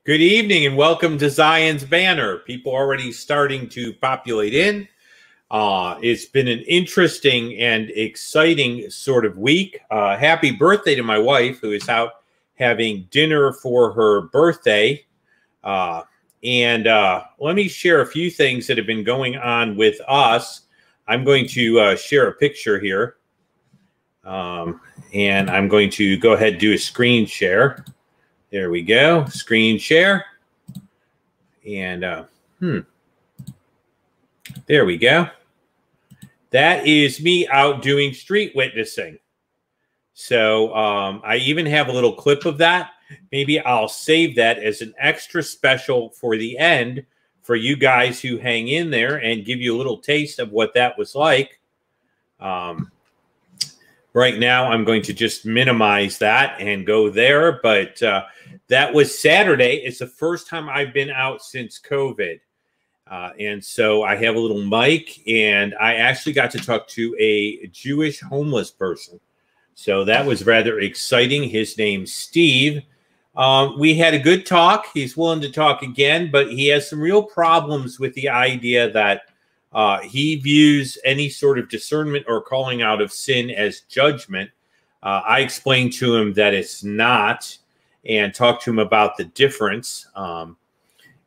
Good evening and welcome to Zion's Banner. People already starting to populate in. It's been an interesting and exciting sort of week. Happy birthday to my wife, who is out having dinner for her birthday. Let me share a few things that have been going on with us. I'm going to share a picture here. And I'm going to go ahead and do a screen share. There we go. Screen share. And there we go. That is me out doing street witnessing. So I even have a little clip of that. Maybe I'll save that as an extra special for the end for you guys who hang in there and give you a little taste of what that was like. Right now, I'm going to just minimize that and go there. But that was Saturday. It's the first time I've been out since COVID. And so I have a little mic, and I actually got to talk to a Jewish homeless person. So that was rather exciting. His name's Steve. We had a good talk. He's willing to talk again, but he has some real problems with the idea that he views any sort of discernment or calling out of sin as judgment. I explained to him that it's not and talked to him about the difference.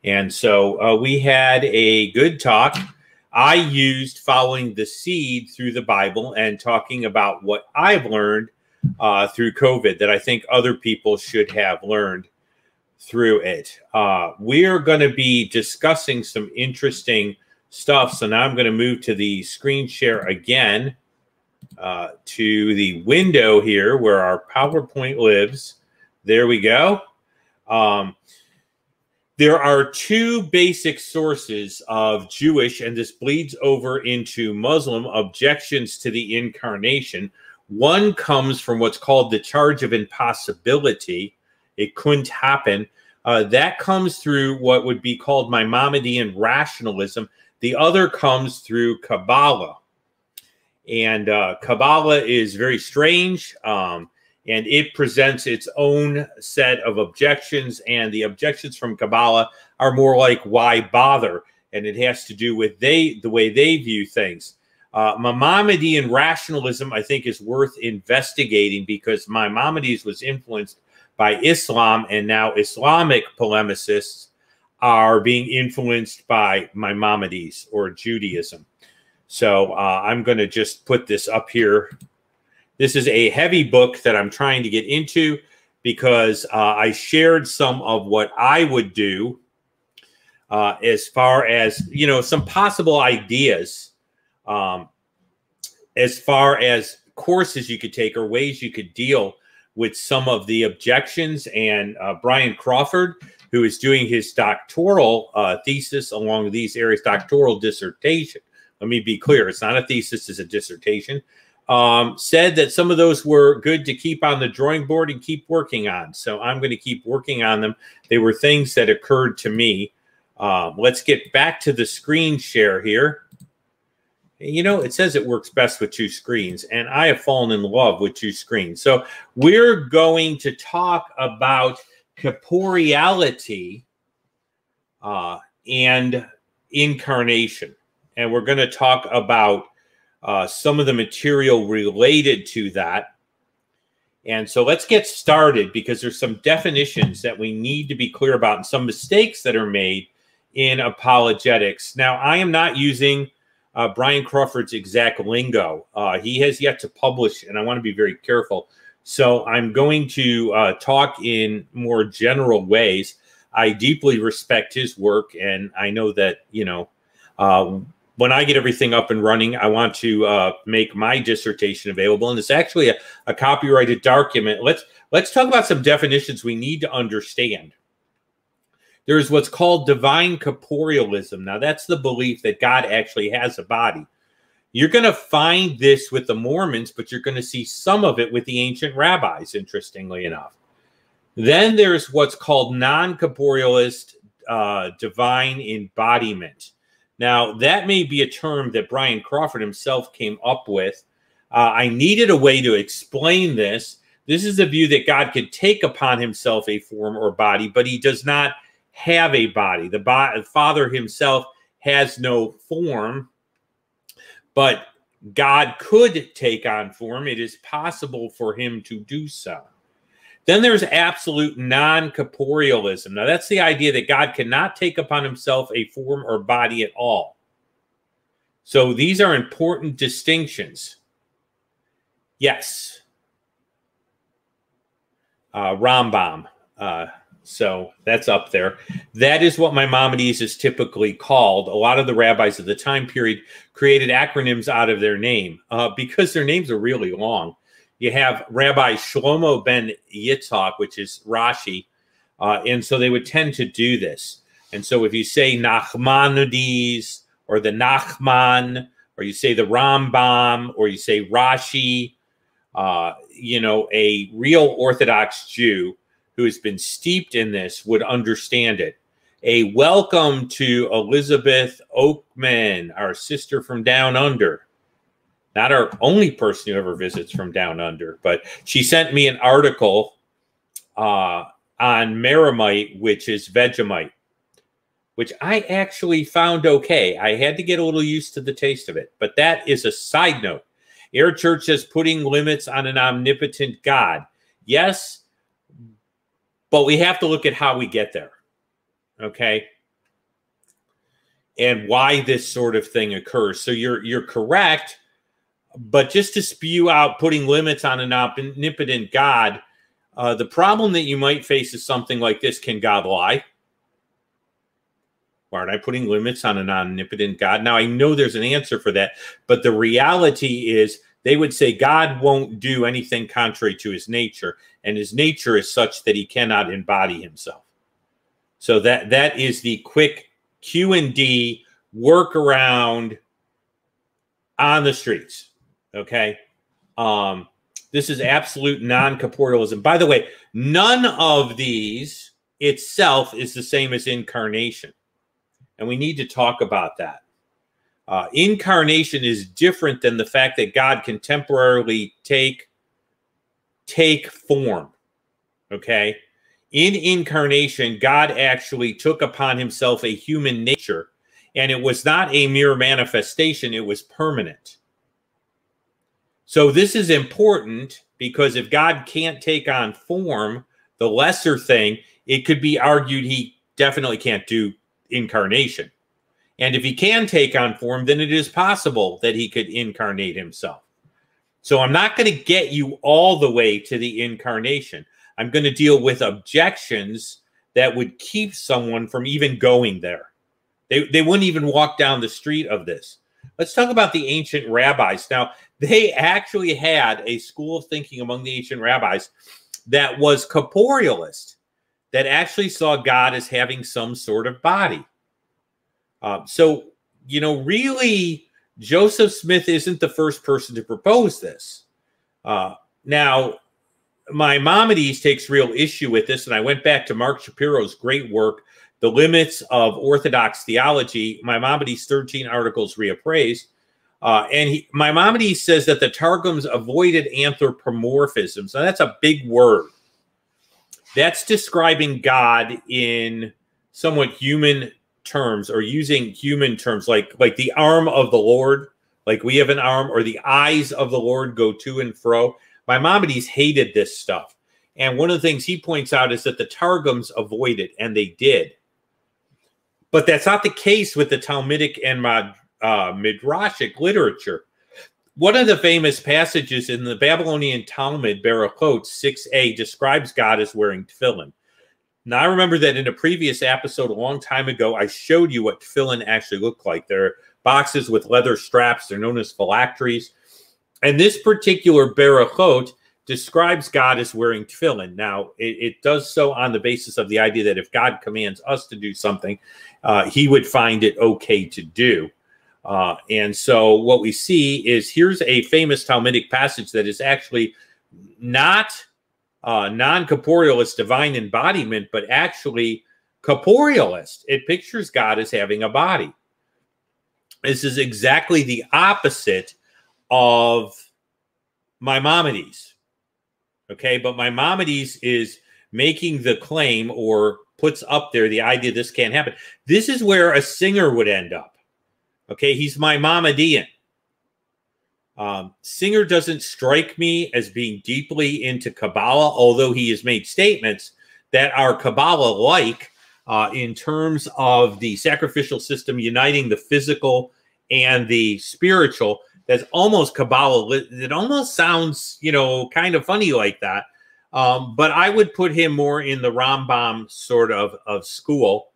And so we had a good talk. I used following the seed through the Bible and talking about what I've learned through COVID that I think other people should have learned through it. We are going to be discussing some interesting stuff. So now I'm going to move to the screen share again, to the window here where our PowerPoint lives. There we go. There are two basic sources of Jewish, and this bleeds over into Muslim, objections to the Incarnation. One comes from what's called the charge of impossibility. It couldn't happen. That comes through what would be called Maimonidean rationalism. The other comes through Kabbalah. And Kabbalah is very strange, and it presents its own set of objections. And the objections from Kabbalah are more like, why bother? And it has to do with the way they view things. Maimonidean rationalism, I think, is worth investigating because Maimonides was influenced by Islam, and now Islamic polemicists are being influenced by Maimonides or Judaism. So I'm going to just put this up here. This is a heavy book that I'm trying to get into because I shared some of what I would do as far as, you know, some possible ideas as far as courses you could take or ways you could deal with some of the objections. And Brian Crawford, who is doing his doctoral thesis along these areas, doctoral dissertation. Let me be clear. It's not a thesis, it's a dissertation. Said that some of those were good to keep on the drawing board and keep working on. So I'm going to keep working on them. They were things that occurred to me. Let's get back to the screen share here. You know, it says it works best with two screens, and I have fallen in love with two screens. So we're going to talk about corporality and incarnation. And we're going to talk about some of the material related to that. And so let's get started because there's some definitions that we need to be clear about and some mistakes that are made in apologetics. Now, I am not using Brian Crawford's exact lingo. He has yet to publish, and I want to be very careful. So I'm going to talk in more general ways. I deeply respect his work, and I know that, you know, when I get everything up and running, I want to make my dissertation available. And it's actually a copyrighted document. Let's talk about some definitions we need to understand. There's what's called divine corporealism. Now, that's the belief that God actually has a body. You're going to find this with the Mormons, but you're going to see some of it with the ancient rabbis, interestingly enough. Then there's what's called non-corporealist divine embodiment. Now, that may be a term that Brian Crawford himself came up with. I needed a way to explain this. This is a view that God could take upon himself a form or body, but he does not have a body. The Father himself has no form, but God could take on form. It is possible for him to do so. Then there's absolute non-corporealism. Now, that's the idea that God cannot take upon himself a form or body at all. So these are important distinctions. Yes. Rambam. So that's up there. That is what Maimonides is typically called. A lot of the rabbis of the time period created acronyms out of their name because their names are really long. You have Rabbi Shlomo ben Yitzhak, which is Rashi, and so they would tend to do this. And so if you say Nachmanides or the Nachman, or you say the Rambam, or you say Rashi, a real Orthodox Jew who has been steeped in this would understand it. A welcome to Elizabeth Oakman, our sister from down under. Not our only person who ever visits from down under, but she sent me an article on Maramite, which is Vegemite, which I actually found okay. I had to get a little used to the taste of it, but that is a side note. Air Church says putting limits on an omnipotent God. Yes, but we have to look at how we get there, okay? And why this sort of thing occurs. So you're correct. But just to spew out putting limits on an omnipotent God, the problem that you might face is something like this. Can God lie? Why aren't I putting limits on an omnipotent God? Now, I know there's an answer for that, but the reality is they would say God won't do anything contrary to his nature, and his nature is such that he cannot embody himself. So that is the quick Q&D workaround on the streets. Okay. This is absolute non-corporealism. By the way, none of these itself is the same as incarnation. And we need to talk about that. Incarnation is different than the fact that God can temporarily take form. Okay. In incarnation, God actually took upon himself a human nature, and it was not a mere manifestation. It was permanent. So this is important because if God can't take on form, the lesser thing, it could be argued he definitely can't do incarnation. And if he can take on form, then it is possible that he could incarnate himself. So I'm not going to get you all the way to the incarnation. I'm going to deal with objections that would keep someone from even going there. They wouldn't even walk down the street of this. Let's talk about the ancient rabbis. Now, they actually had a school of thinking among the ancient rabbis that was corporealist, that actually saw God as having some sort of body. Really, Joseph Smith isn't the first person to propose this. Now, Maimonides takes real issue with this, and I went back to Mark Shapiro's great work, The Limits of Orthodox Theology, Maimonides' 13 articles reappraised. Maimonides says that the Targums avoided anthropomorphism. So that's a big word. That's describing God in somewhat human terms, or using human terms, like the arm of the Lord, like we have an arm, or the eyes of the Lord go to and fro. Maimonides hated this stuff. And one of the things he points out is that the Targums avoid it, and they did. But that's not the case with the Talmudic and Midrashic literature. One of the famous passages in the Babylonian Talmud, Berachot 6a, describes God as wearing tefillin. Now, I remember that in a previous episode a long time ago, I showed you what tefillin actually look like. They're boxes with leather straps. They're known as phylacteries. And this particular Berachot describes God as wearing tefillin. Now, it does so on the basis of the idea that if God commands us to do something, he would find it okay to do. And so what we see is, here's a famous Talmudic passage that is actually not non-corporealist divine embodiment, but actually corporealist. It pictures God as having a body. This is exactly the opposite of Maimonides. Okay, but Maimonides is making the claim, or puts up there the idea this can't happen. This is where a Singer would end up. Okay, he's my Maimonidean. Singer doesn't strike me as being deeply into Kabbalah, although he has made statements that are Kabbalah-like in terms of the sacrificial system uniting the physical and the spiritual. That's almost Kabbalah. It almost sounds, you know, kind of funny like that. But I would put him more in the Rambam sort of school.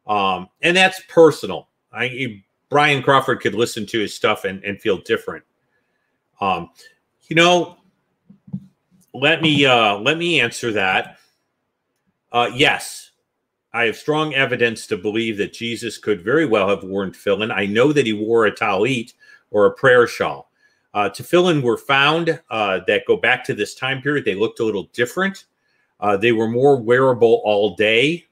And that's personal. Brian Crawford could listen to his stuff and feel different. You know, let me answer that. Yes, I have strong evidence to believe that Jesus could very well have worn tefillin. I know that he wore a talit or a prayer shawl. Tefillin were found that go back to this time period. They looked a little different. They were more wearable all day,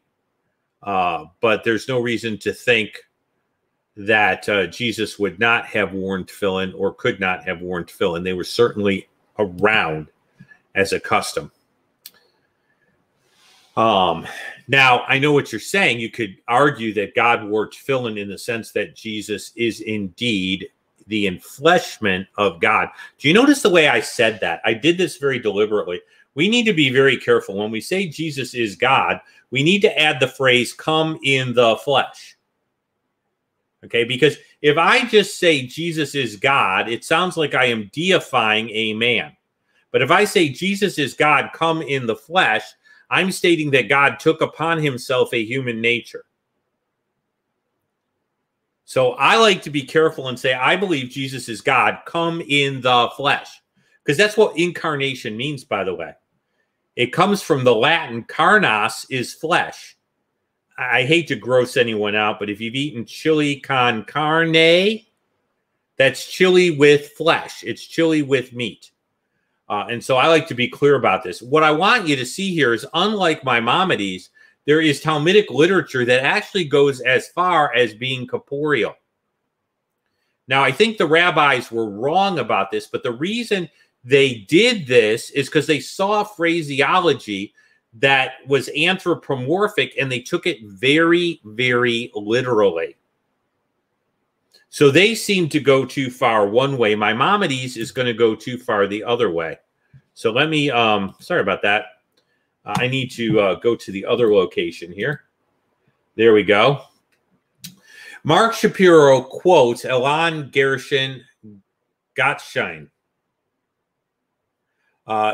but there's no reason to think that Jesus would not have worn tefillin or could not have worn tefillin. They were certainly around as a custom. Now, I know what you're saying. You could argue that God wore tefillin in the sense that Jesus is indeed the enfleshment of God. Do you notice the way I said that? I did this very deliberately. We need to be very careful. When we say Jesus is God, we need to add the phrase, come in the flesh. Okay, because if I just say Jesus is God, it sounds like I am deifying a man. But if I say Jesus is God, come in the flesh, I'm stating that God took upon himself a human nature. So I like to be careful and say, I believe Jesus is God, come in the flesh. Because that's what incarnation means, by the way. It comes from the Latin, carnas is flesh. I hate to gross anyone out, but if you've eaten chili con carne, that's chili with flesh. It's chili with meat. And so I like to be clear about this. What I want you to see here is, unlike Maimonides, there is Talmudic literature that actually goes as far as being corporeal. Now, I think the rabbis were wrong about this, but the reason they did this is because they saw phraseology that was anthropomorphic, and they took it very, very literally. So they seem to go too far one way. Maimonides is going to go too far the other way. So let me, sorry about that. I need to go to the other location here. There we go. Mark Shapiro quotes Elon Gershon Gottschein.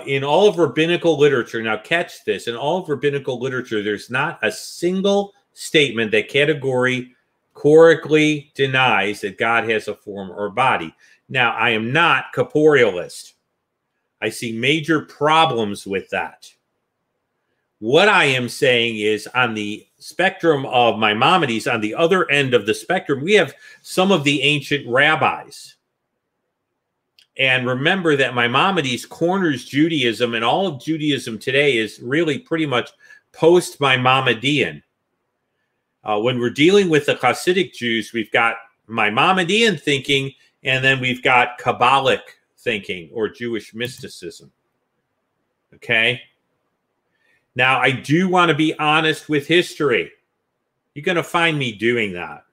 In all of rabbinical literature, now catch this, in all of rabbinical literature, there's not a single statement that categorically denies that God has a form or body. Now, I am not corporealist. I see major problems with that. What I am saying is, on the spectrum of Maimonides, on the other end of the spectrum, we have some of the ancient rabbis. And remember that Maimonides corners Judaism, and all of Judaism today is really pretty much post-Maimonidean. When we're dealing with the Hasidic Jews, we've got Maimonidean thinking, and then we've got Kabbalic thinking, or Jewish mysticism. Okay? Now, I do want to be honest with history. You're going to find me doing that.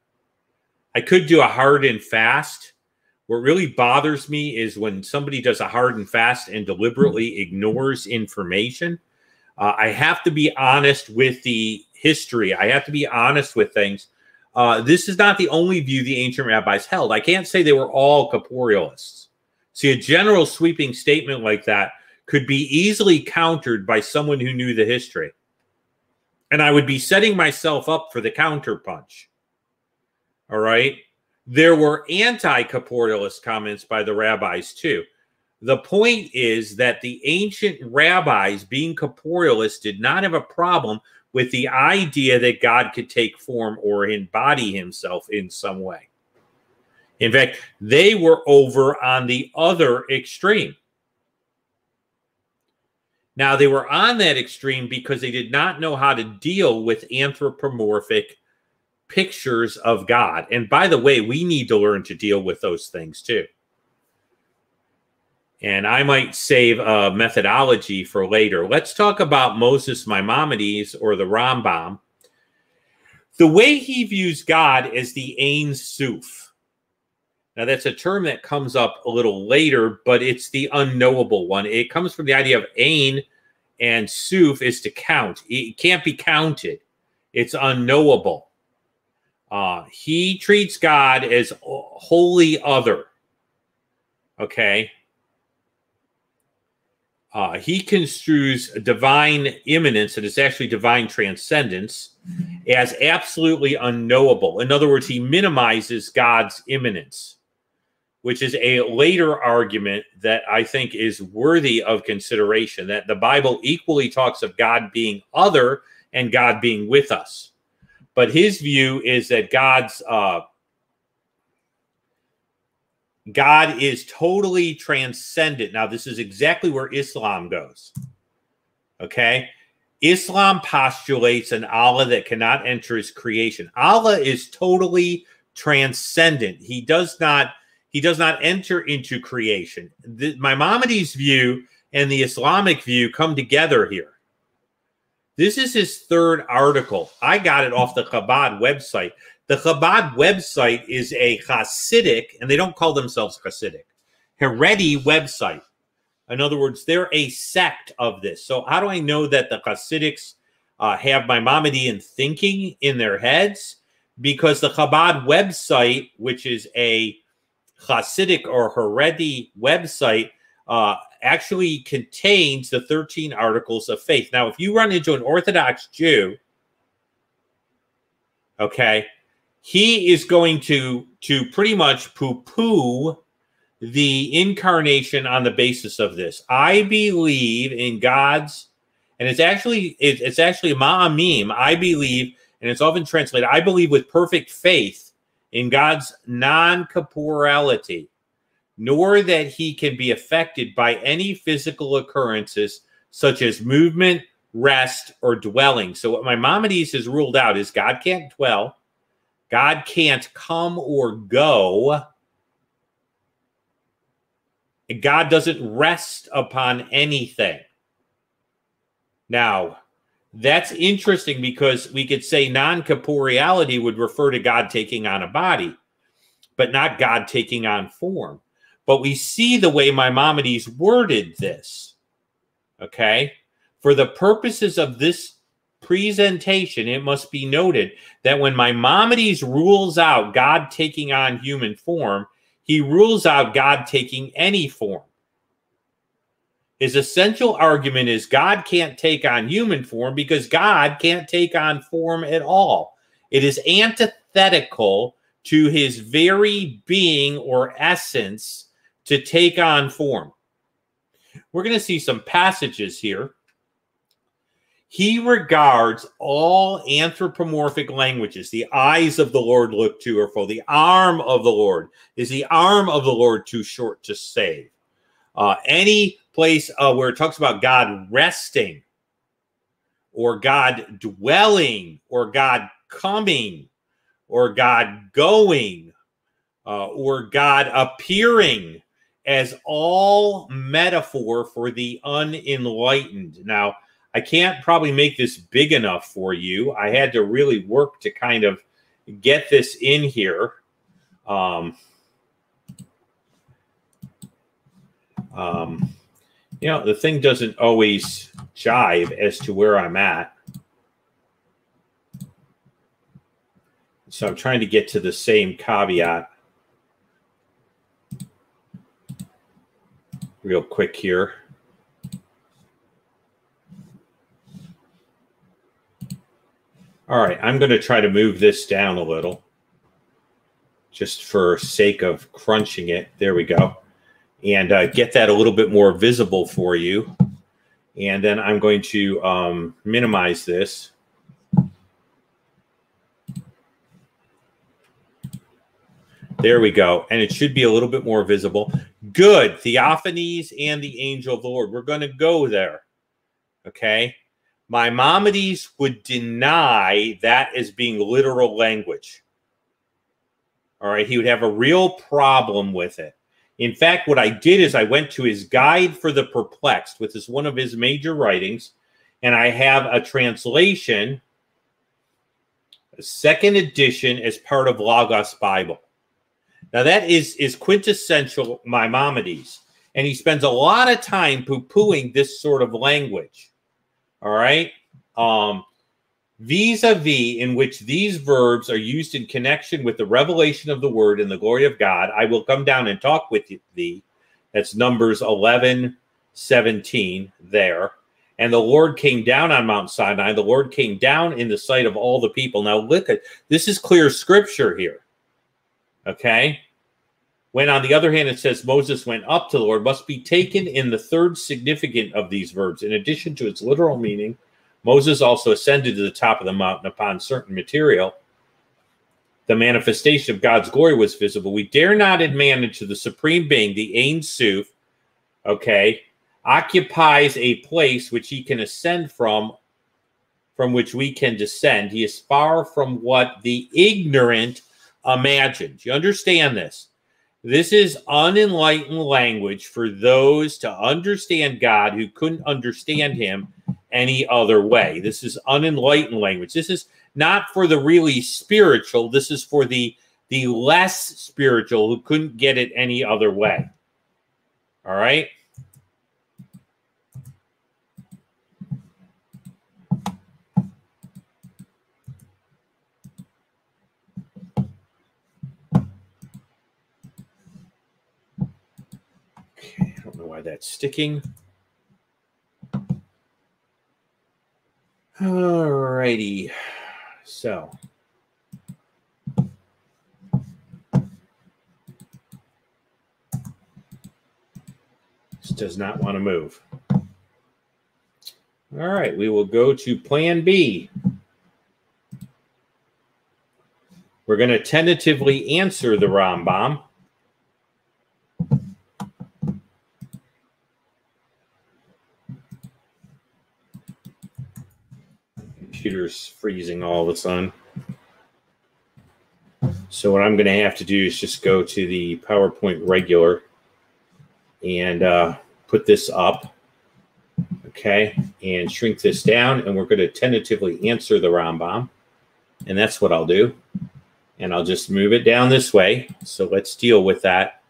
I could do a hard and fast. What really bothers me is when somebody does a hard and fast and deliberately ignores information. I have to be honest with the history. I have to be honest with things. This is not the only view the ancient rabbis held. I can't say they were all corporealists. See, a general sweeping statement like that could be easily countered by someone who knew the history. And I would be setting myself up for the counterpunch. All right? There were anti-corporealist comments by the rabbis too. The point is that the ancient rabbis, being corporealists, did not have a problem with the idea that God could take form or embody himself in some way. In fact, they were over on the other extreme. Now, they were on that extreme because they did not know how to deal with anthropomorphic pictures of God. And by the way, we need to learn to deal with those things too. And I might save a methodology for later. Let's talk about Moses Maimonides, or the Rambam. The way he views God is the Ein Sof. Now, that's a term that comes up a little later, but it's the unknowable one. It comes from the idea of Ein, and Sof is to count. It can't be counted. It's unknowable. He treats God as wholly other. Okay? He construes divine immanence, and it's actually divine transcendence, as absolutely unknowable. In other words, he minimizes God's immanence, which is a later argument that I think is worthy of consideration, that the Bible equally talks of God being other and God being with us. But his view is that God is totally transcendent. Now, this is exactly where Islam goes. Okay? Islam postulates an Allah that cannot enter his creation. Allah is totally transcendent. He does not enter into creation. The Maimonides' view and the Islamic view come together here. This is his third article. I got it off the Chabad website. The Chabad website is a Hasidic, and they don't call themselves Hasidic, Haredi website. In other words, they're a sect of this. So how do I know that the Hasidics have Maimonidean thinking in their heads? Because the Chabad website, which is a Hasidic or Haredi website, actually contains the 13 articles of faith. Now, if you run into an Orthodox Jew, okay, he is going to pretty much poo-poo the incarnation on the basis of this. I believe in God's, and it's actually ma'amim. I believe, and it's often translated, I believe with perfect faith in God's non-corporality, nor that he can be affected by any physical occurrences such as movement, rest, or dwelling. So what Maimonides has ruled out is God can't dwell, God can't come or go, and God doesn't rest upon anything. Now, that's interesting because we could say non-corporeality would refer to God taking on a body, but not God taking on form. But we see the way Maimonides worded this, okay? For the purposes of this presentation, it must be noted that when Maimonides rules out God taking on human form, he rules out God taking any form. His essential argument is God can't take on human form because God can't take on form at all. It is antithetical to his very being or essence to take on form. We're going to see some passages here. He regards all anthropomorphic languages. The eyes of the Lord look too full. The arm of the Lord. Is the arm of the Lord too short to save? Any place where it talks about God resting, or God dwelling, or God coming, or God going, or God appearing, as all metaphor for the unenlightened. Now, I can't probably make this big enough for you. I had to really work to kind of get this in here. You know, the thing doesn't always jive as to where I'm at. So I'm trying to get to the same caveat real quick here. All right, I'm going to try to move this down a little just for sake of crunching it. There we go. And get that a little bit more visible for you. And then I'm going to minimize this. There we go. And it should be a little bit more visible. Good. Theophanies and the angel of the Lord. We're going to go there. Okay. Maimonides would deny that as being literal language. All right. He would have a real problem with it. In fact, what I did is I went to his Guide for the Perplexed, which is one of his major writings, and I have a translation A second edition as part of Logos Bible. Now that is quintessential Maimonides. And he spends a lot of time poo-pooing this sort of language. All right? Vis-a-vis in which these verbs are used in connection with the revelation of the word and the glory of God, I will come down and talk with thee. That's Numbers 11:17 there. And the Lord came down on Mount Sinai. The Lord came down in the sight of all the people. Now look at, this is clear scripture here. Okay? When, on the other hand, it says Moses went up to the Lord, must be taken in the third significant of these verbs. In addition to its literal meaning, Moses also ascended to the top of the mountain upon certain material. The manifestation of God's glory was visible. We dare not admonish to the supreme being, the Ein Sof, okay, occupies a place which he can ascend from which we can descend. He is far from what the ignorant imagined. You understand this? This is unenlightened language for those to understand God who couldn't understand him any other way. This is unenlightened language. This is not for the really spiritual. This is for the less spiritual who couldn't get it any other way. All right? Okay, I don't know why that's sticking. All righty. So this does not want to move. All right, we will go to Plan B. We're going to tentatively answer the Rambam. Computer's freezing all of a sudden. So what I'm going to have to do is just go to the PowerPoint regular and put this up, okay, and shrink this down, and we're going to tentatively answer the Rambam, and that's what I'll do. And I'll just move it down this way. So let's deal with that.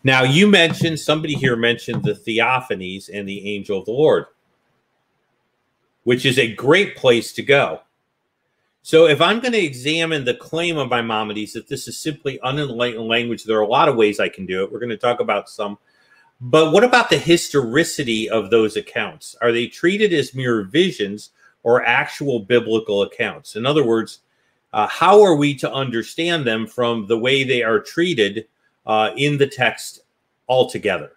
Now, you mentioned, somebody here mentioned the theophanies and the angel of the Lord, which is a great place to go. So if I'm going to examine the claim of Maimonides that this is simply unenlightened language, there are a lot of ways I can do it. We're going to talk about some. But what about the historicity of those accounts? Are they treated as mere visions or actual biblical accounts? In other words, how are we to understand them from the way they are treated in the text altogether?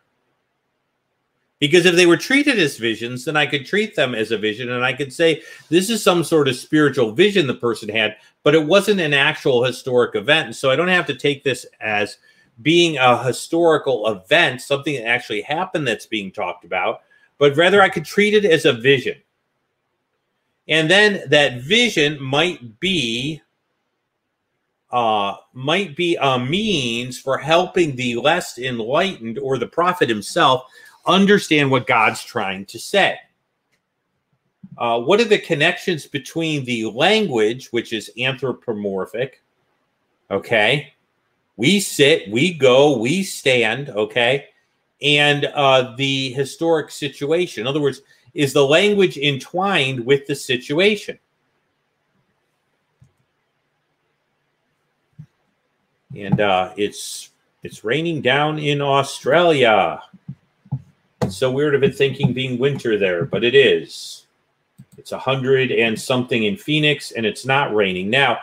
Because if they were treated as visions, then I could treat them as a vision, and I could say this is some sort of spiritual vision the person had, but it wasn't an actual historic event. And so I don't have to take this as being a historical event, something that actually happened that's being talked about, but rather I could treat it as a vision. And then that vision might be a means for helping the less enlightened or the prophet himself understand what God's trying to say. What are the connections between the language, which is anthropomorphic, okay? We sit, we go, we stand, okay? And the historic situation. In other words, is the language entwined with the situation? And it's raining down in Australia. It's so weird of it thinking being winter there, but it is. It's 100 and something in Phoenix, and it's not raining. Now,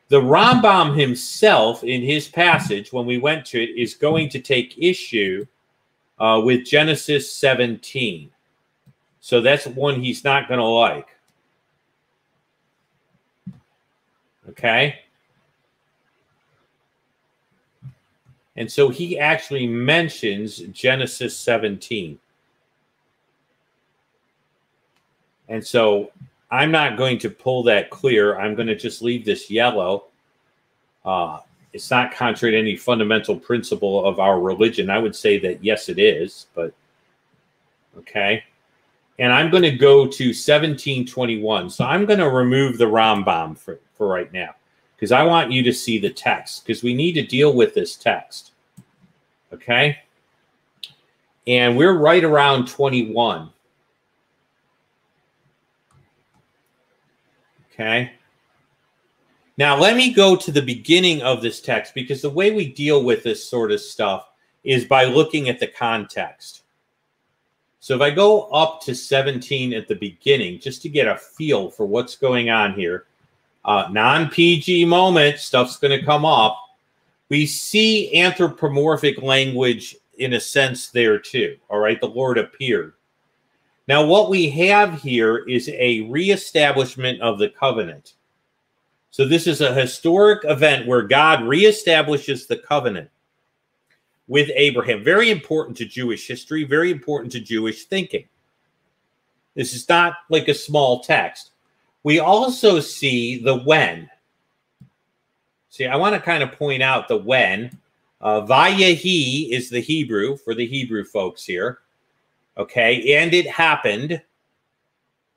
the Rambam himself, in his passage, when we went to it, is going to take issue with Genesis 17. So that's one he's not going to like. Okay? And so he actually mentions Genesis 17. And so I'm not going to pull that clear. I'm going to just leave this yellow. It's not contrary to any fundamental principle of our religion. I would say that, yes, it is, but okay. And I'm going to go to 1721. So I'm going to remove the Rambam for right now, because I want you to see the text, because we need to deal with this text. Okay? And we're right around 21. Okay? Now, let me go to the beginning of this text, because the way we deal with this sort of stuff is by looking at the context. So if I go up to 17 at the beginning, just to get a feel for what's going on here, non-PG moment, stuff's going to come up. We see anthropomorphic language in a sense there too. All right, the Lord appeared. Now, what we have here is a reestablishment of the covenant. So this is a historic event where God reestablishes the covenant with Abraham. Very important to Jewish history, very important to Jewish thinking. This is not like a small text. We also see the when. See, I want to kind of point out the when. Vayehi is the Hebrew for the Hebrew folks here. Okay, and it happened.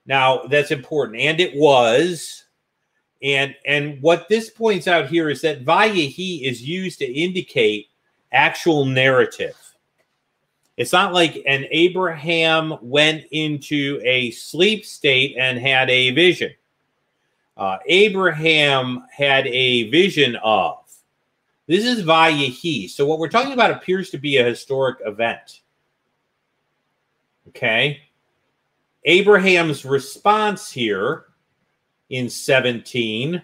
Now, that's important. And it was. And what this points out here is that Vayehi is used to indicate actual narrative. It's not like an Abraham went into a sleep state and had a vision. Abraham had a vision of. This is Vayehi. So what we're talking about appears to be a historic event. Okay. Abraham's response here in 17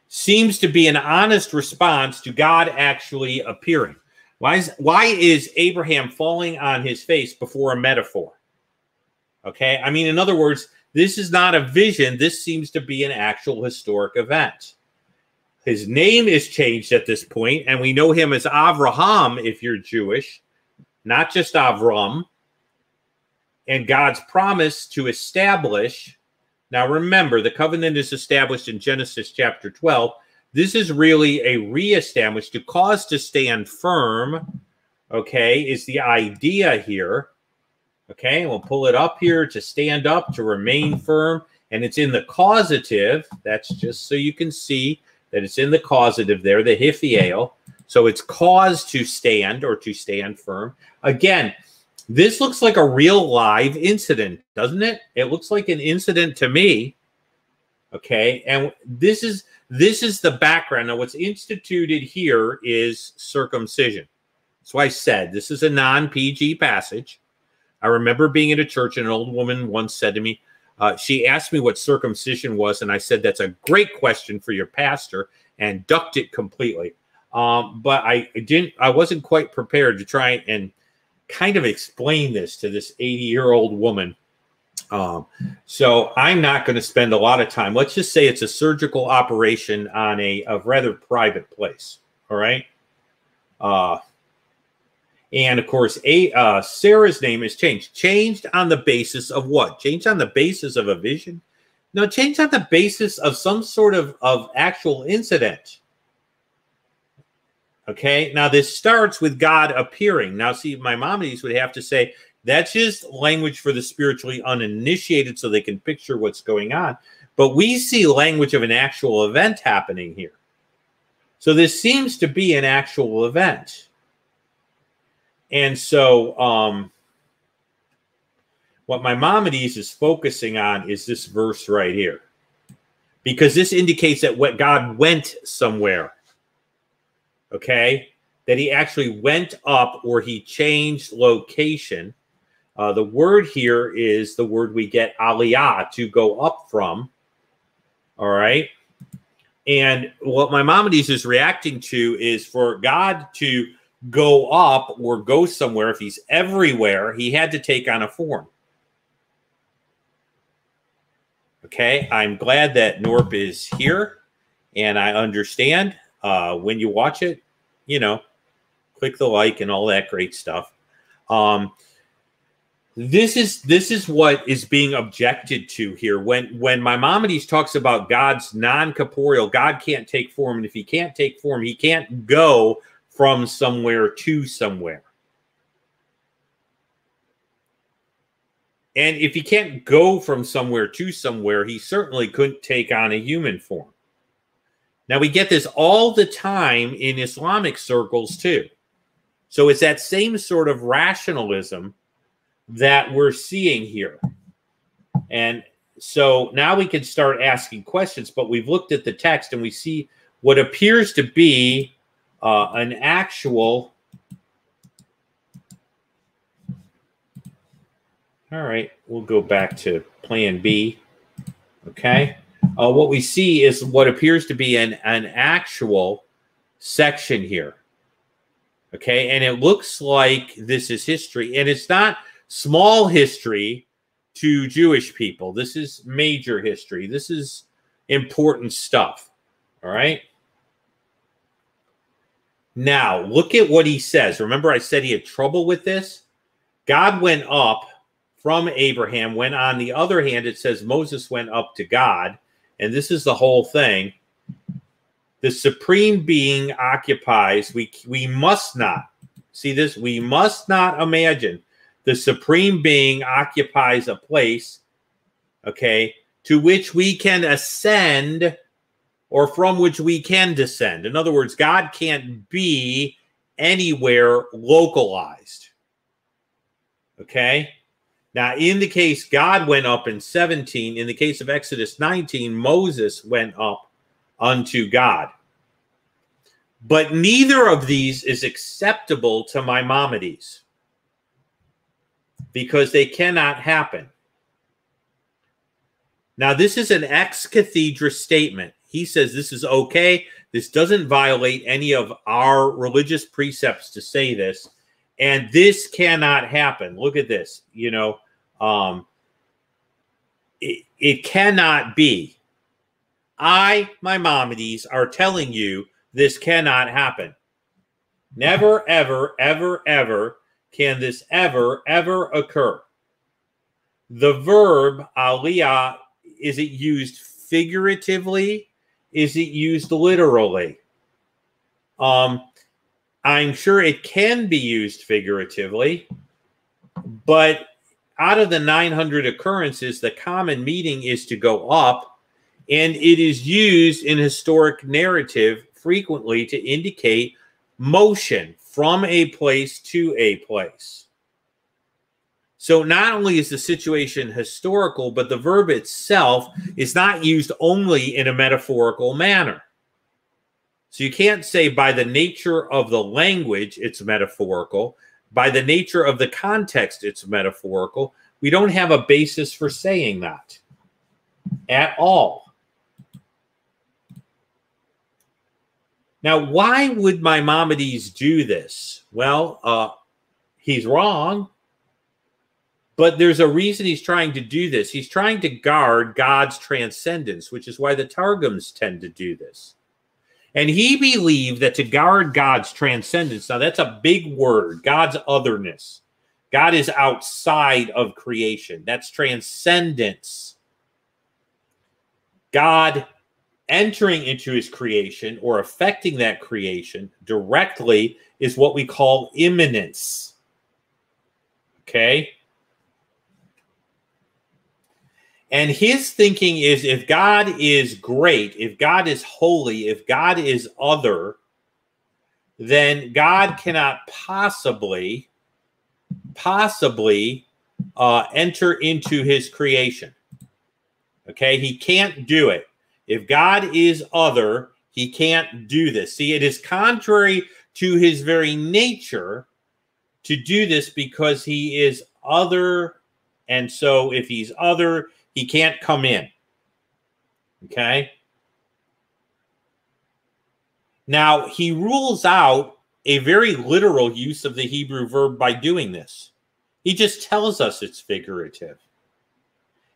seems to be an honest response to God actually appearing. Why is Abraham falling on his face before a metaphor? Okay, I mean, in other words, this is not a vision. This seems to be an actual historic event. His name is changed at this point, and we know him as Avraham if you're Jewish, not just Avram. And God's promise to establish. Now, remember, the covenant is established in Genesis chapter 12. This is really a reestablish, to cause to stand firm, okay, is the idea here. Okay, we'll pull it up here, to stand up, to remain firm. And it's in the causative. That's just so you can see that it's in the causative there, the hipheo. So it's caused to stand or to stand firm. Again, this looks like a real live incident, doesn't it? It looks like an incident to me. Okay, and this is the background. Now, what's instituted here is circumcision. That's why I said this is a non-PG passage. I remember being at a church, and an old woman once said to me, she asked me what circumcision was, and I said, that's a great question for your pastor, and ducked it completely. But I wasn't quite prepared to try and kind of explain this to this 80-year-old woman. So I'm not going to spend a lot of time. Let's just say it's a surgical operation on a rather private place. All right. And of course, Sarah's name is changed. Changed on the basis of what? Changed on the basis of a vision? No, changed on the basis of some sort of actual incident. Okay, now this starts with God appearing. Now, see, Maimonides would have to say that's just language for the spiritually uninitiated so they can picture what's going on. But we see language of an actual event happening here. So this seems to be an actual event. And so what Maimonides is focusing on is this verse right here. Because this indicates that what God went somewhere. Okay, that he actually went up, or he changed location. The word here is the word we get aliyah, to go up from. All right. And what Maimonides is reacting to is for God to go up or go somewhere, if he's everywhere, he had to take on a form. Okay, I'm glad that Norp is here, and I understand. When you watch it, you know, click the like and all that great stuff. This is what is being objected to here. When Maimonides talks about God's non-corporeal, God can't take form, and if he can't take form, he can't go from somewhere to somewhere. And if he can't go from somewhere to somewhere, he certainly couldn't take on a human form. Now, we get this all the time in Islamic circles, too. So it's that same sort of rationalism that we're seeing here. And so now we can start asking questions, but we've looked at the text and we see what appears to be an actual... All right, we'll go back to plan B. Okay. What we see is what appears to be an actual section here. Okay, and it looks like this is history, and it's not small history to Jewish people. This is major history. This is important stuff. All right. Now, look at what he says. Remember, I said he had trouble with this? God went up from Abraham, when on the other hand, it says Moses went up to God. And this is the whole thing. The supreme being occupies, we must not, see this, we must not imagine the supreme being occupies a place, okay, to which we can ascend or from which we can descend. In other words, God can't be anywhere localized, okay? Now, in the case God went up in 17, in the case of Exodus 19, Moses went up unto God. But neither of these is acceptable to Maimonides because they cannot happen. Now, this is an ex cathedra statement. He says this is okay. This doesn't violate any of our religious precepts to say this. And this cannot happen. Look at this, you know. It cannot be. I, Maimonides, are telling you this cannot happen. Never, ever, ever, ever can this ever, ever occur. The verb aliyah, is it used figuratively? Is it used literally? I'm sure it can be used figuratively, but out of the 900 occurrences, the common meaning is to go up, and it is used in historic narrative frequently to indicate motion from a place to a place. So not only is the situation historical, but the verb itself is not used only in a metaphorical manner. So you can't say by the nature of the language it's metaphorical. By the nature of the context, it's metaphorical. We don't have a basis for saying that at all. Now, why would Maimonides do this? Well, he's wrong, but there's a reason he's trying to do this. He's trying to guard God's transcendence, which is why the Targums tend to do this. And he believed that to guard God's transcendence, now that's a big word, God's otherness. God is outside of creation. That's transcendence. God entering into his creation or affecting that creation directly is what we call immanence. Okay? And his thinking is if God is great, if God is holy, if God is other, then God cannot possibly enter into his creation. Okay? He can't do it. If God is other, he can't do this. See, it is contrary to his very nature to do this because he is other. And so if he's other, he can't come in. Okay? Now, he rules out a very literal use of the Hebrew verb by doing this. He just tells us it's figurative.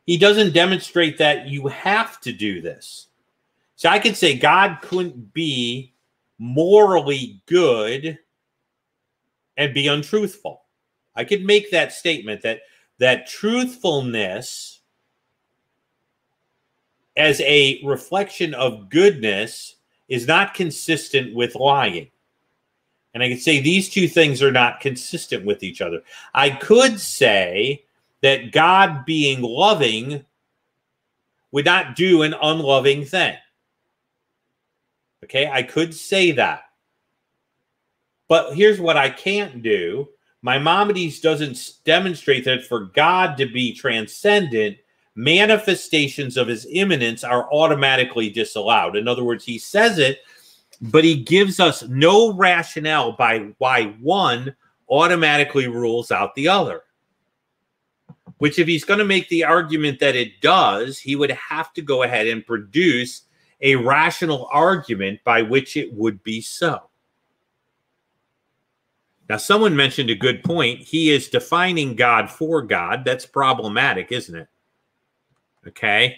He doesn't demonstrate that you have to do this. So I could say God couldn't be morally good and be untruthful. I could make that statement that truthfulness as a reflection of goodness is not consistent with lying. And I could say these two things are not consistent with each other. I could say that God being loving would not do an unloving thing. Okay, I could say that. But here's what I can't do. Maimonides doesn't demonstrate that for God to be transcendent, manifestations of his immanence are automatically disallowed. In other words, he says it, but he gives us no rationale by why one automatically rules out the other. Which, if he's going to make the argument that it does, he would have to go ahead and produce a rational argument by which it would be so. Now, someone mentioned a good point. He is defining God for God. That's problematic, isn't it? Okay.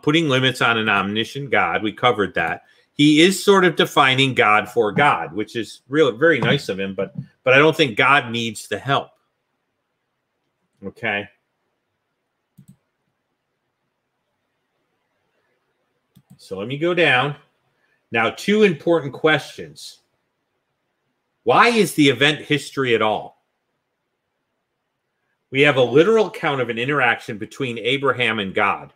Putting limits on an omniscient God. We covered that. He is sort of defining God for God, which is really very nice of him, but I don't think God needs the help. Okay. So let me go down. Now, two important questions. Why is the event history at all? We have a literal account of an interaction between Abraham and God.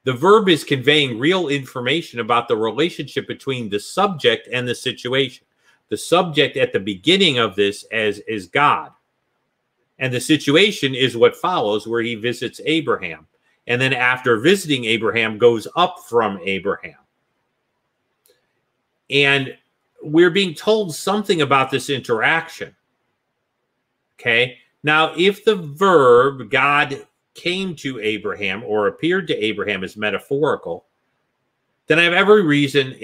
The verb is conveying real information about the relationship between the subject and the situation. The subject at the beginning of this is God. And the situation is what follows, where he visits Abraham. And then after visiting Abraham, goes up from Abraham. And we're being told something about this interaction. Okay. Now, if the verb God came to Abraham or appeared to Abraham is metaphorical, then I have every reason,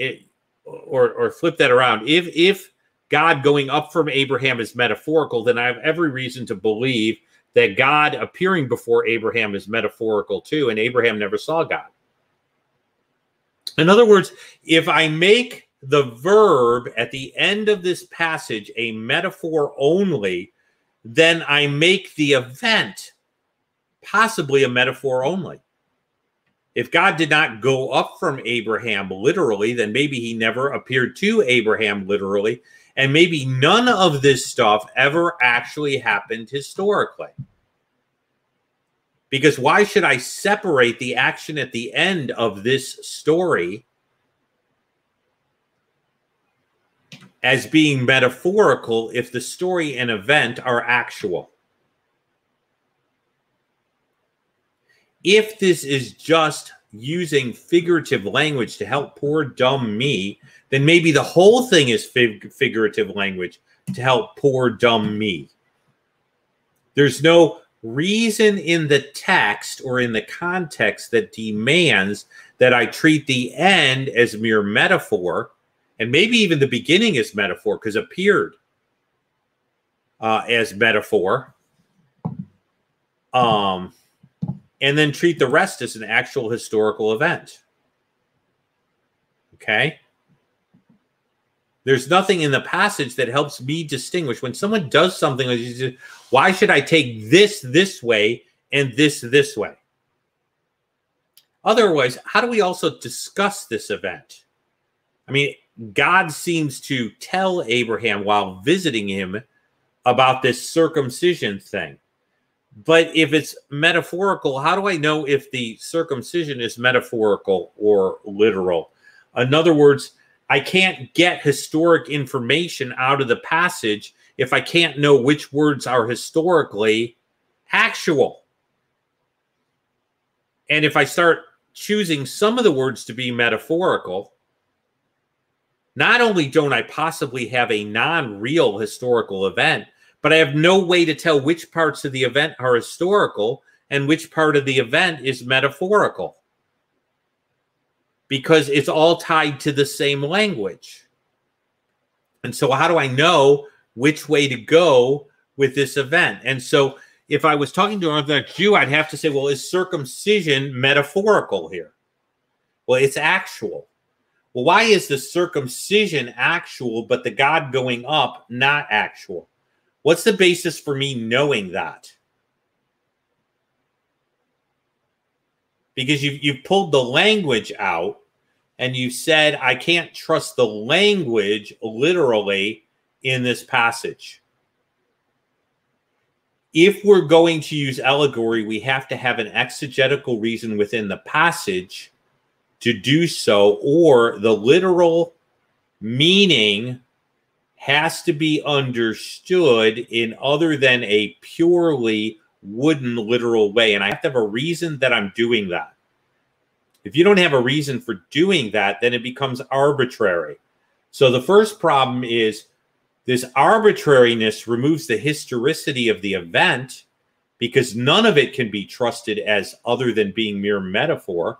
or flip that around. If God going up from Abraham is metaphorical, then I have every reason to believe that God appearing before Abraham is metaphorical too, and Abraham never saw God. In other words, if I make the verb at the end of this passage a metaphor only, then I make the event possibly a metaphor only. If God did not go up from Abraham literally, then maybe he never appeared to Abraham literally, and maybe none of this stuff ever actually happened historically. Because why should I separate the action at the end of this story as being metaphorical if the story and event are actual? If this is just using figurative language to help poor dumb me, then maybe the whole thing is figurative language to help poor dumb me. There's no reason in the text or in the context that demands that I treat the end as mere metaphor, and maybe even the beginning as metaphor, because appeared as metaphor, and then treat the rest as an actual historical event. Okay? There's nothing in the passage that helps me distinguish. When someone does something like this, why should I take this way and this way? Otherwise, how do we also discuss this event? I mean, God seems to tell Abraham while visiting him about this circumcision thing. But if it's metaphorical, how do I know if the circumcision is metaphorical or literal? In other words, I can't get historic information out of the passage if I can't know which words are historically actual. And if I start choosing some of the words to be metaphorical, not only don't I possibly have a non-real historical event, but I have no way to tell which parts of the event are historical and which part of the event is metaphorical, because it's all tied to the same language. And so how do I know which way to go with this event? And so if I was talking to another Jew, I'd have to say, well, is circumcision metaphorical here? Well, it's actual. Well, why is the circumcision actual, but the God going up not actual? What's the basis for me knowing that? Because you've pulled the language out and you said, I can't trust the language literally in this passage. if we're going to use allegory, we have to have an exegetical reason within the passage to do so, or the literal meaning has to be understood in other than a purely wooden literal way. And I have to have a reason that I'm doing that. If you don't have a reason for doing that, then it becomes arbitrary. So the first problem is this arbitrariness removes the historicity of the event, because none of it can be trusted as other than being mere metaphor.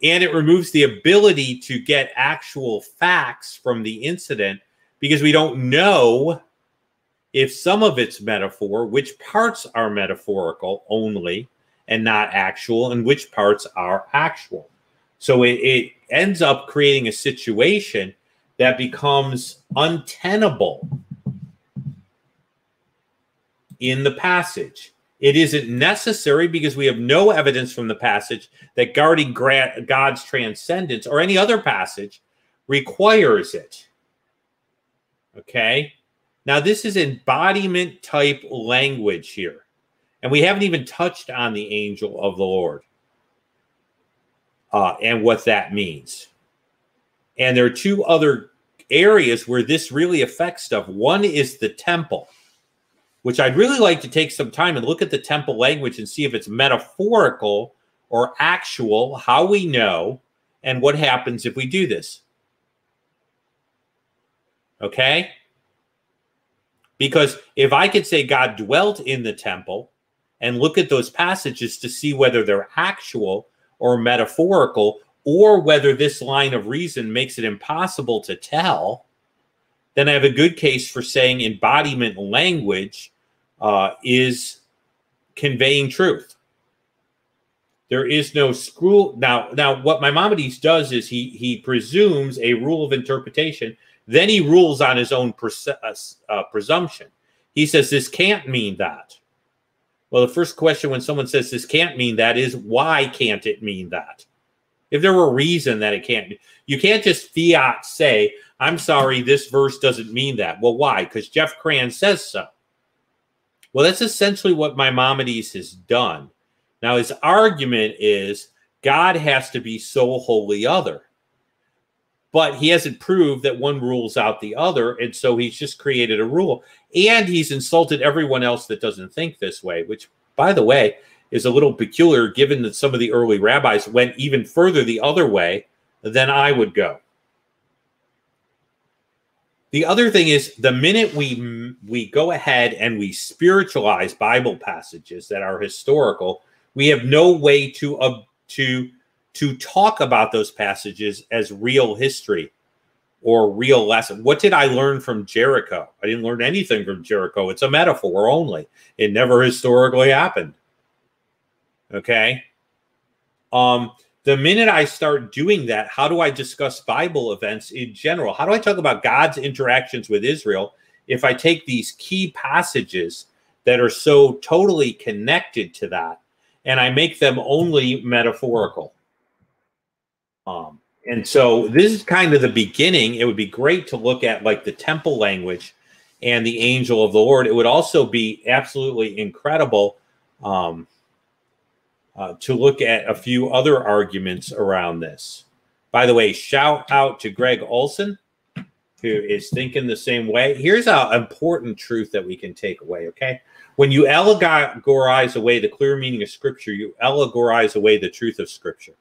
And it removes the ability to get actual facts from the incident, because we don't know if some of it's metaphor, which parts are metaphorical only and not actual, and which parts are actual. So it ends up creating a situation that becomes untenable in the passage. It isn't necessary because we have no evidence from the passage that guarding God's transcendence or any other passage requires it. Okay? Now, this is embodiment type language here. And we haven't even touched on the angel of the Lord and what that means. And there are two other areas where this really affects stuff. One is the temple, which I'd really like to take some time and look at the temple language and see if it's metaphorical or actual, how we know, and what happens if we do this. Okay? Because if I could say God dwelt in the temple and look at those passages to see whether they're actual or metaphorical, or whether this line of reason makes it impossible to tell, then I have a good case for saying embodiment language is conveying truth. There is no screw. Now, what Maimonides does is he presumes a rule of interpretation. Then he rules on his own presumption. He says this can't mean that. Well, the first question when someone says this can't mean that is, why can't it mean that? If there were a reason that it can't, you can't just fiat say, I'm sorry, this verse doesn't mean that. Well, why? Because Jeff Cran says so. Well, that's essentially what Maimonides has done. Now, his argument is God has to be so wholly other. But he hasn't proved that one rules out the other, and so he's just created a rule. And he's insulted everyone else that doesn't think this way, which, by the way, is a little peculiar given that some of the early rabbis went even further the other way than I would go. The other thing is, the minute we go ahead and we spiritualize Bible passages that are historical, we have no way to talk about those passages as real history or real lesson. What did I learn from Jericho? I didn't learn anything from Jericho. It's a metaphor only. It never historically happened. Okay? The minute I start doing that, how do I discuss Bible events in general? How do I talk about God's interactions with Israel if I take these key passages that are so totally connected to that and I make them only metaphorical? And so this is kind of the beginning. It would be great to look at like the temple language and the angel of the Lord. It would also be absolutely incredible to look at a few other arguments around this. By the way, shout out to Greg Olson, who is thinking the same way. Here's an important truth that we can take away, okay? When you allegorize away the clear meaning of Scripture, you allegorize away the truth of Scripture.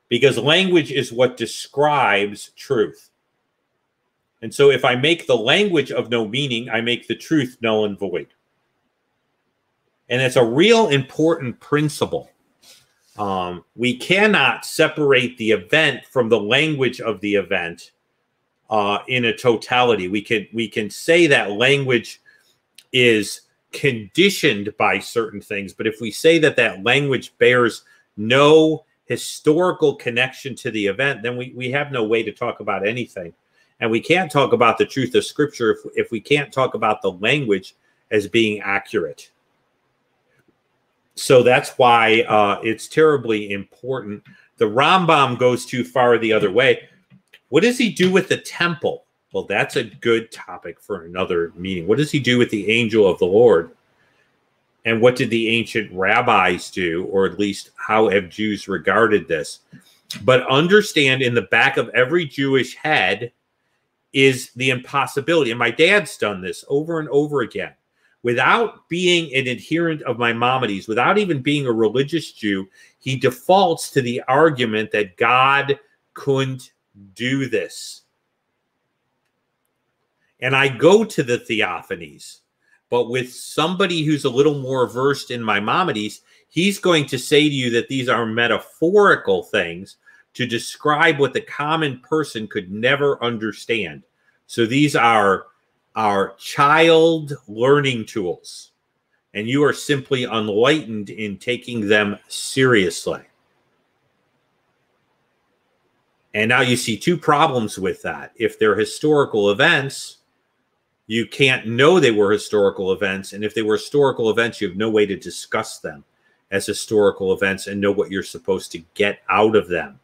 Because language is what describes truth. And so if I make the language of no meaning, I make the truth null and void. And it's a real important principle. We cannot separate the event from the language of the event in a totality. We can say that language is conditioned by certain things, but if we say that that language bears no historical connection to the event, then we have no way to talk about anything. And we can't talk about the truth of Scripture if we can't talk about the language as being accurate. So that's why it's terribly important. The Rambam goes too far the other way. What does he do with the temple? Well, that's a good topic for another meeting. What does he do with the angel of the Lord? And what did the ancient rabbis do, or at least how have Jews regarded this? But understand, in the back of every Jewish head is the impossibility. And my dad's done this over and over again. Without being an adherent of Maimonides, without even being a religious Jew, he defaults to the argument that God couldn't do this. And I go to the theophanies, but with somebody who's a little more versed in Maimonides, he's going to say to you that these are metaphorical things to describe what the common person could never understand. So these are child learning tools, and you are simply enlightened in taking them seriously. And now you see two problems with that. If they're historical events, you can't know they were historical events. And if they were historical events, you have no way to discuss them as historical events and know what you're supposed to get out of them.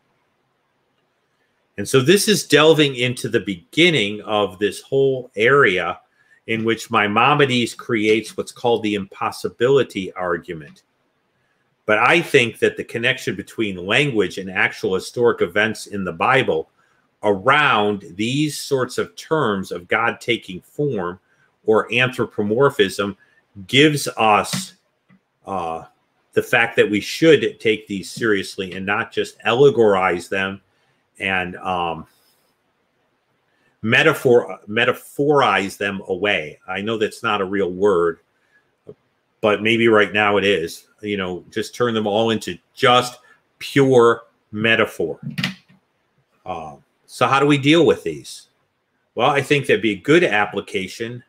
And so this is delving into the beginning of this whole area in which Maimonides creates what's called the impossibility argument. But I think that the connection between language and actual historic events in the Bible around these sorts of terms of God taking form or anthropomorphism gives us the fact that we should take these seriously and not just allegorize them and metaphorize them away. I know that's not a real word, but maybe right now it is. You know, just turn them all into just pure metaphor. So how do we deal with these? Well, I think that'd be a good application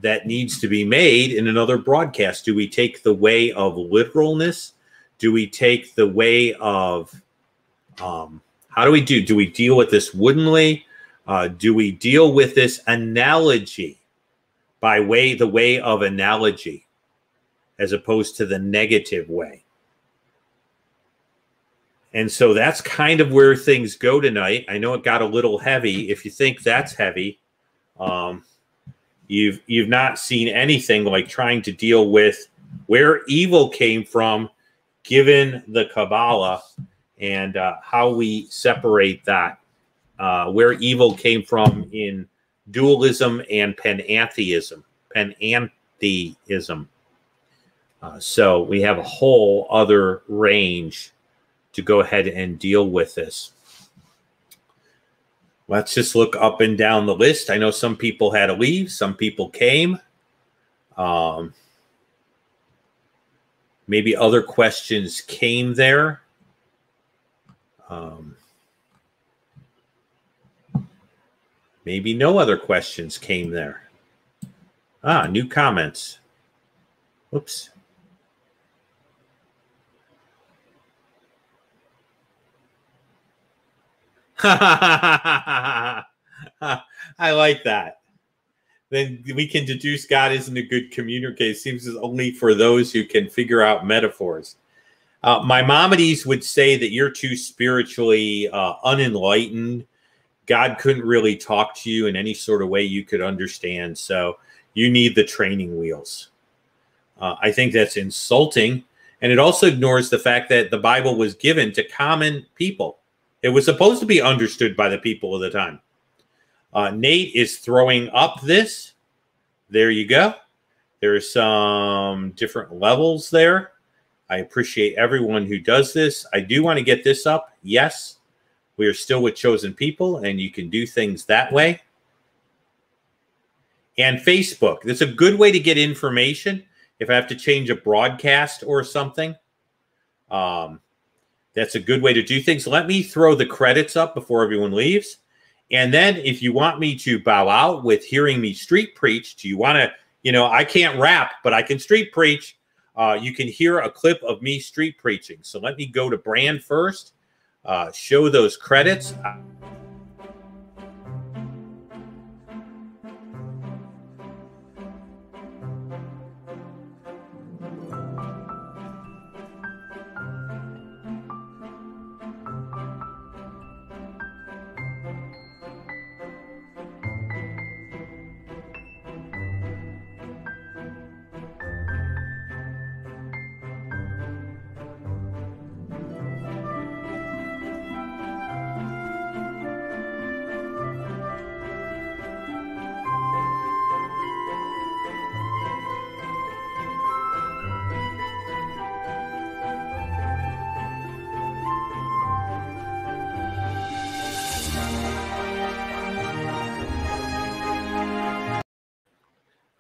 that needs to be made in another broadcast. Do we take the way of literalness? Do we take the way of how do we deal with this woodenly? Do we deal with this analogy by the way of analogy, as opposed to the negative way? And so that's kind of where things go tonight. I know it got a little heavy. If you think that's heavy, you've not seen anything like trying to deal with where evil came from, given the Kabbalah, and how we separate that, where evil came from in dualism and panentheism. So we have a whole other range to go ahead and deal with this. Let's just look up and down the list. I know some people had to leave. Some people came. Maybe other questions came there. Maybe no other questions came there. New comments. Whoops. I like that. Then we can deduce God isn't a good communicator. It seems it's only for those who can figure out metaphors. Maimonides would say that you're too spiritually unenlightened. God couldn't really talk to you in any sort of way you could understand. So you need the training wheels. I think that's insulting. And it also ignores the fact that the Bible was given to common people. It was supposed to be understood by the people of the time. Nate is throwing up this. There you go. There's some different levels there. I appreciate everyone who does this. I do want to get this up. Yes, we are still with chosen people, and you can do things that way. And Facebook. That's a good way to get information. If I have to change a broadcast or something, that's a good way to do things. Let me throw the credits up before everyone leaves. And then if you want me to bow out with hearing me street preach, do you want to, I can't rap, but I can street preach. You can hear a clip of me street preaching. So let me go to brand first, show those credits.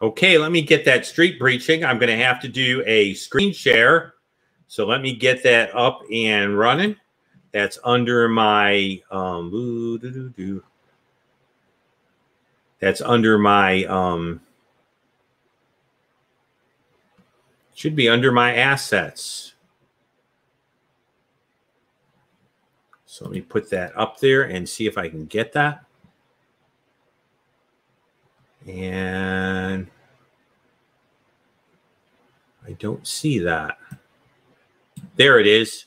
Okay, let me get that street preaching. I'm going to have to do a screen share. So let me get that up and running. That's under my that's under my should be under my assets. So let me put that up there and see if I can get that. And I don't see that. There it is.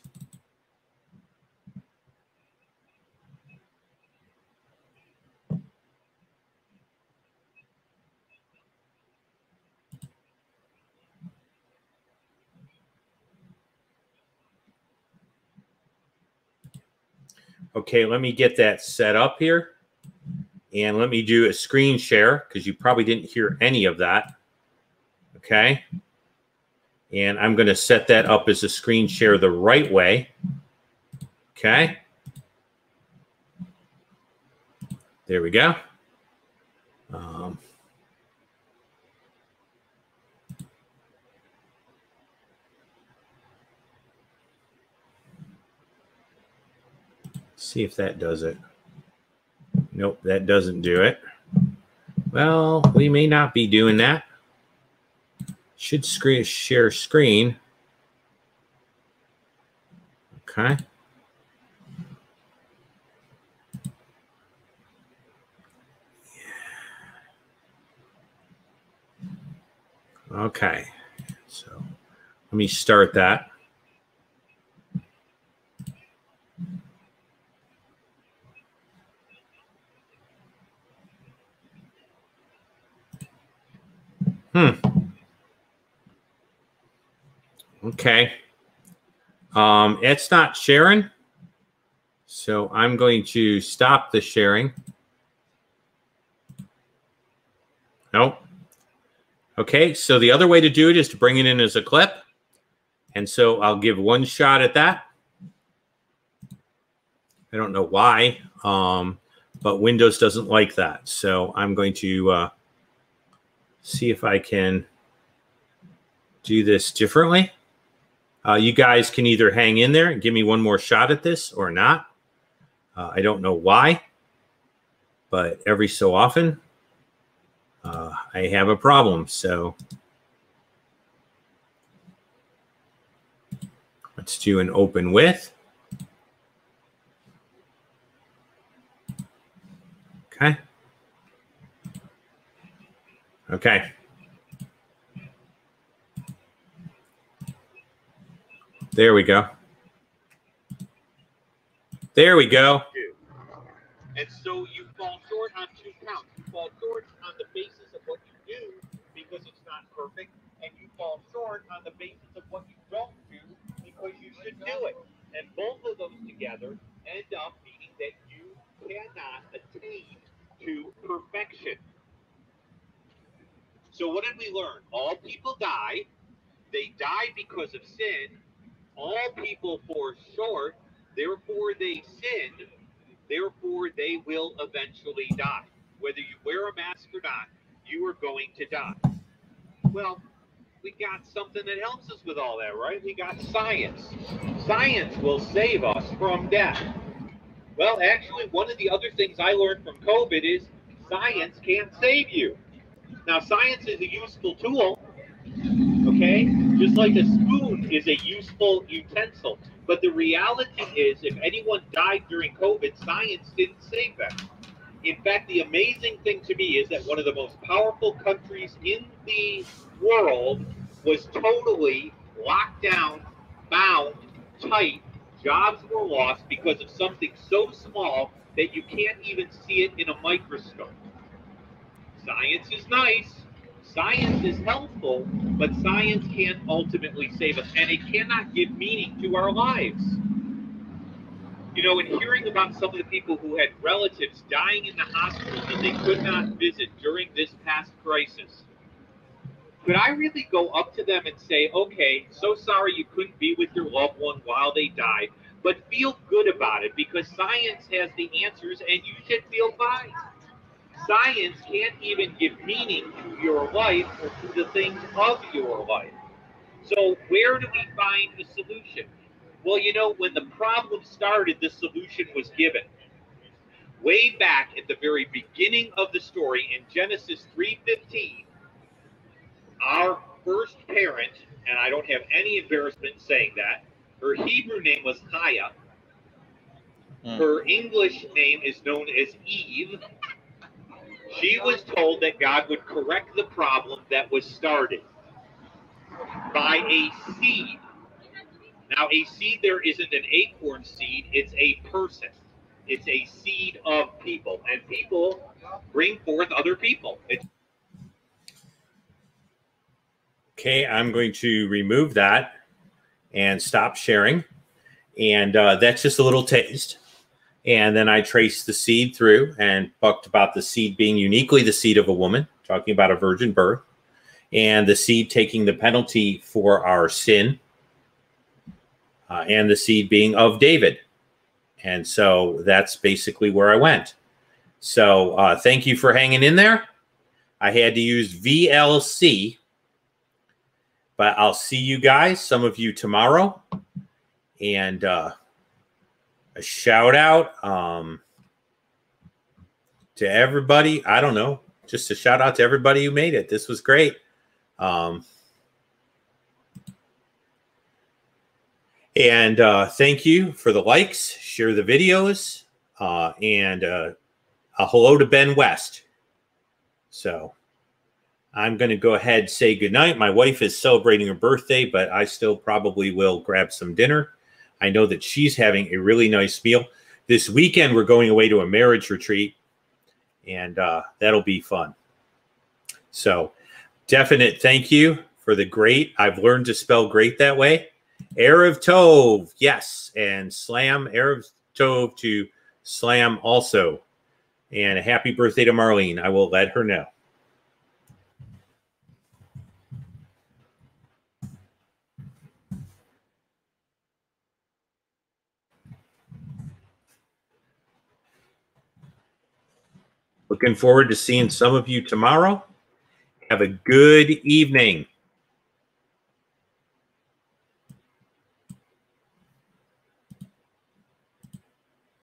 Okay, let me get that set up here. And let me do a screen share because you probably didn't hear any of that. Okay. And I'm going to set that up as a screen share the right way. Okay. There we go. See if that does it. Nope, that doesn't do it. Well, we may not be doing that. Should share screen. Okay. Okay. So let me start that. Okay. It's not sharing. So I'm going to stop the sharing. Nope. Okay, so the other way to do it is to bring it in as a clip. And so I'll give one shot at that. I don't know why, but Windows doesn't like that. So I'm going to see if I can do this differently. You guys can either hang in there and give me one more shot at this or not. I don't know why, but every so often I have a problem. So let's do an open with. Okay. Okay. There we go. There we go. And so you fall short on 2 counts. You fall short on the basis of what you do because it's not perfect, and you fall short on the basis of what you don't do because you should do it. And both of those together end up meaning that you cannot attain to perfection. So what did we learn? All people die. They die because of sin. All people fall short. Therefore, they sin. Therefore, they will eventually die. Whether you wear a mask or not, you are going to die. Well, we got something that helps us with all that, right? We got science. Science will save us from death. Well, actually, one of the other things I learned from COVID is science can't save you. Now, science is a useful tool, okay? Just like a spoon is a useful utensil. But the reality is, if anyone died during COVID, science didn't save them. In fact, the amazing thing to me is that one of the most powerful countries in the world was totally locked down, bound, tight. Jobs were lost because of something so small that you can't even see it in a microscope. Science is nice. Science is helpful, but science can't ultimately save us, and it cannot give meaning to our lives. You know, in hearing about some of the people who had relatives dying in the hospital that they could not visit during this past crisis, could I really go up to them and say, okay, so sorry you couldn't be with your loved one while they died, but feel good about it because science has the answers and you should feel fine. Science can't even give meaning to your life or to the things of your life. So where do we find the solution? Well, you know, when the problem started, the solution was given. Way back at the very beginning of the story in Genesis 3:15, our first parent, and I don't have any embarrassment saying that, her Hebrew name was Chaya. Her English name is known as Eve. She was told that God would correct the problem that was started by a seed. Now, a seed there isn't an acorn seed, it's a person. It's a seed of people, and people bring forth other people. Okay, I'm going to remove that and stop sharing. And that's just a little taste. And then I traced the seed through and talked about the seed being uniquely the seed of a woman, talking about a virgin birth, and the seed taking the penalty for our sin, and the seed being of David. And so that's basically where I went. So thank you for hanging in there. I had to use VLC, but I'll see you guys, some of you tomorrow. And a shout out to everybody. I don't know, just a shout out to everybody who made it. This was great. And thank you for the likes, share the videos, and a hello to Ben West. So I'm going to go ahead and say goodnight. My wife is celebrating her birthday, but I still probably will grab some dinner. I know that she's having a really nice meal. This weekend, we're going away to a marriage retreat, and that'll be fun. So definite thank you for the great. I've learned to spell great that way. Erev Tov, yes, and Slam, Erev Tov to Slam also. And a happy birthday to Marlene. I will let her know. Looking forward to seeing some of you tomorrow. Have a good evening.